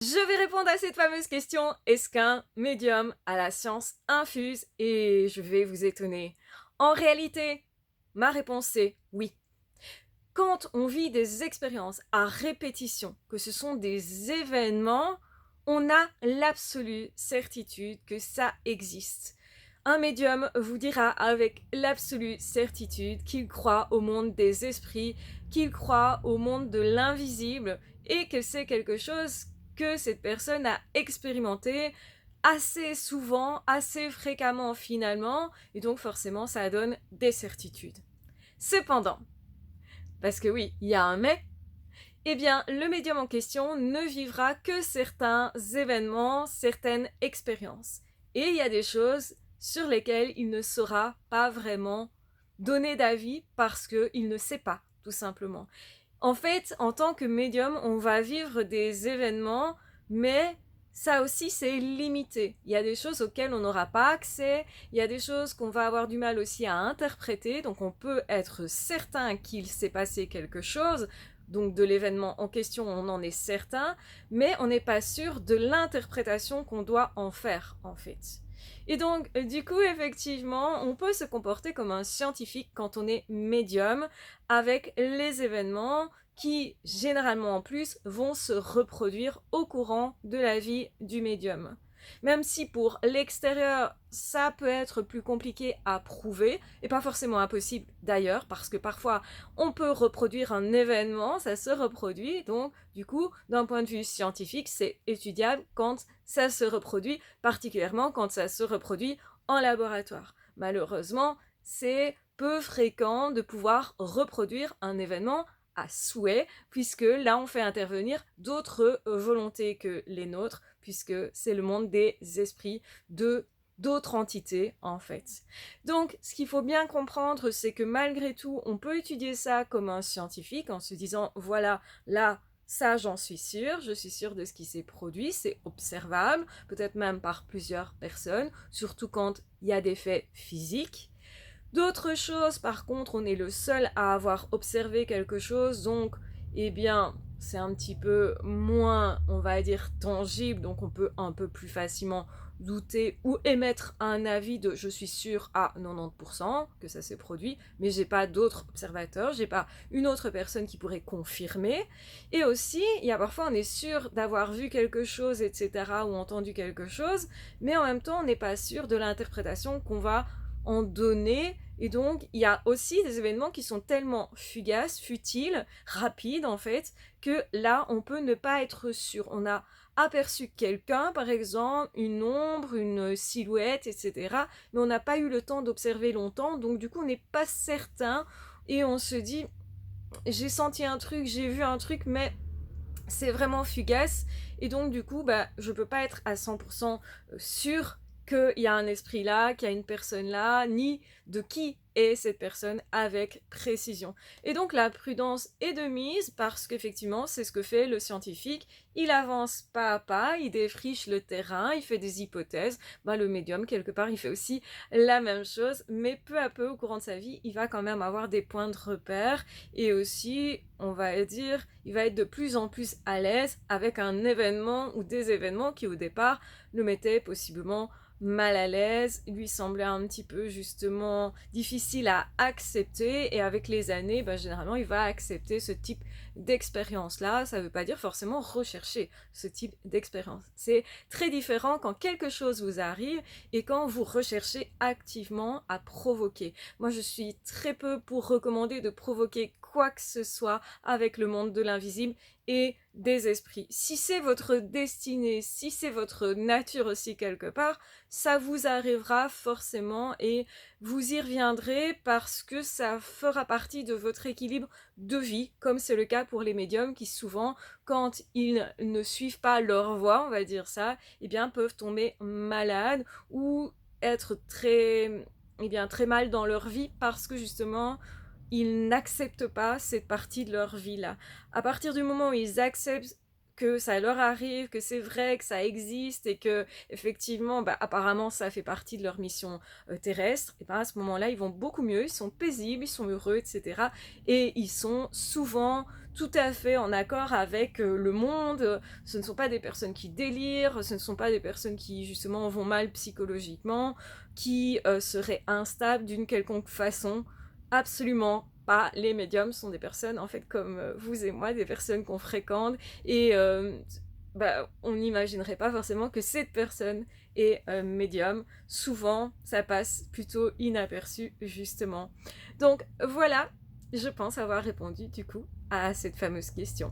Je vais répondre à cette fameuse question, est-ce qu'un médium a la science infuse? Et je vais vous étonner. En réalité, ma réponse est oui. Quand on vit des expériences à répétition, que ce sont des événements, on a l'absolue certitude que ça existe. Un médium vous dira avec l'absolue certitude qu'il croit au monde des esprits, qu'il croit au monde de l'invisible et que c'est quelque chose que cette personne a expérimenté assez souvent, assez fréquemment finalement, et donc forcément ça donne des certitudes. Cependant, parce que oui, il y a un mais, eh bien, le médium en question ne vivra que certains événements, certaines expériences. Et il y a des choses sur lesquelles il ne saura pas vraiment donner d'avis parce qu'il ne sait pas, tout simplement. En fait, en tant que médium, on va vivre des événements, mais ça aussi, c'est limité. Il y a des choses auxquelles on n'aura pas accès, il y a des choses qu'on va avoir du mal aussi à interpréter, donc on peut être certain qu'il s'est passé quelque chose, donc de l'événement en question, on en est certain, mais on n'est pas sûr de l'interprétation qu'on doit en faire, en fait. Et donc, du coup, effectivement, on peut se comporter comme un scientifique quand on est médium, avec les événements qui, généralement en plus, vont se reproduire au courant de la vie du médium. Même si pour l'extérieur, ça peut être plus compliqué à prouver, et pas forcément impossible d'ailleurs, parce que parfois on peut reproduire un événement, ça se reproduit, donc du coup, d'un point de vue scientifique, c'est étudiable quand ça se reproduit, particulièrement quand ça se reproduit en laboratoire. Malheureusement, c'est peu fréquent de pouvoir reproduire un événement à souhait, puisque là on fait intervenir d'autres volontés que les nôtres, puisque c'est le monde des esprits de d'autres entités en fait. Donc ce qu'il faut bien comprendre, c'est que malgré tout, on peut étudier ça comme un scientifique en se disant voilà, là ça, j'en suis sûre, je suis sûre de ce qui s'est produit, c'est observable, peut-être même par plusieurs personnes, surtout quand il y a des faits physiques. D'autres choses, par contre, on est le seul à avoir observé quelque chose, donc, eh bien, c'est un petit peu moins, on va dire, tangible, donc on peut un peu plus facilement douter ou émettre un avis de je suis sûr à 90% que ça s'est produit, mais j'ai pas d'autres observateurs, j'ai pas une autre personne qui pourrait confirmer. Et aussi, il y a parfois on est sûr d'avoir vu quelque chose, etc., ou entendu quelque chose, mais en même temps on n'est pas sûr de l'interprétation qu'on va en donner. Et donc, il y a aussi des événements qui sont tellement fugaces, futiles, rapides en fait, que là, on peut ne pas être sûr. On a aperçu quelqu'un, par exemple, une ombre, une silhouette, etc. Mais on n'a pas eu le temps d'observer longtemps, donc du coup, on n'est pas certain. Et on se dit, j'ai senti un truc, j'ai vu un truc, mais c'est vraiment fugace. Et donc, du coup, bah, je peux pas être à 100% sûr qu'il y a un esprit là, qu'il y a une personne là, ni de qui est cette personne avec précision. Et donc la prudence est de mise parce qu'effectivement c'est ce que fait le scientifique, il avance pas à pas, il défriche le terrain, il fait des hypothèses, bah, le médium quelque part il fait aussi la même chose, mais peu à peu au courant de sa vie il va quand même avoir des points de repère et aussi on va dire il va être de plus en plus à l'aise avec un événement ou des événements qui au départ le mettaient possiblement mal à l'aise, lui semblait un petit peu justement difficile à accepter et avec les années, bah, généralement il va accepter ce type d'expérience-là. Ça ne veut pas dire forcément rechercher ce type d'expérience. C'est très différent quand quelque chose vous arrive et quand vous recherchez activement à provoquer. Moi je suis très peu pour recommander de provoquer quoi que ce soit avec le monde de l'invisible et des esprits. Si c'est votre destinée, si c'est votre nature aussi quelque part, ça vous arrivera forcément et vous y reviendrez parce que ça fera partie de votre équilibre de vie, comme c'est le cas pour les médiums qui souvent, quand ils ne suivent pas leur voie, on va dire ça, eh bien peuvent tomber malades ou être très, eh bien, très mal dans leur vie parce que justement ils n'acceptent pas cette partie de leur vie là. À partir du moment où ils acceptent que ça leur arrive, que c'est vrai, que ça existe et que effectivement, bah, apparemment, ça fait partie de leur mission terrestre, et ben à ce moment-là, ils vont beaucoup mieux, ils sont paisibles, ils sont heureux, etc. Et ils sont souvent tout à fait en accord avec le monde. Ce ne sont pas des personnes qui délirent, ce ne sont pas des personnes qui justement vont mal psychologiquement, qui seraient instables d'une quelconque façon. Absolument pas. Les médiums sont des personnes en fait comme vous et moi, des personnes qu'on fréquente et on n'imaginerait pas forcément que cette personne est médium. Souvent, ça passe plutôt inaperçu justement. Donc voilà, je pense avoir répondu du coup à cette fameuse question.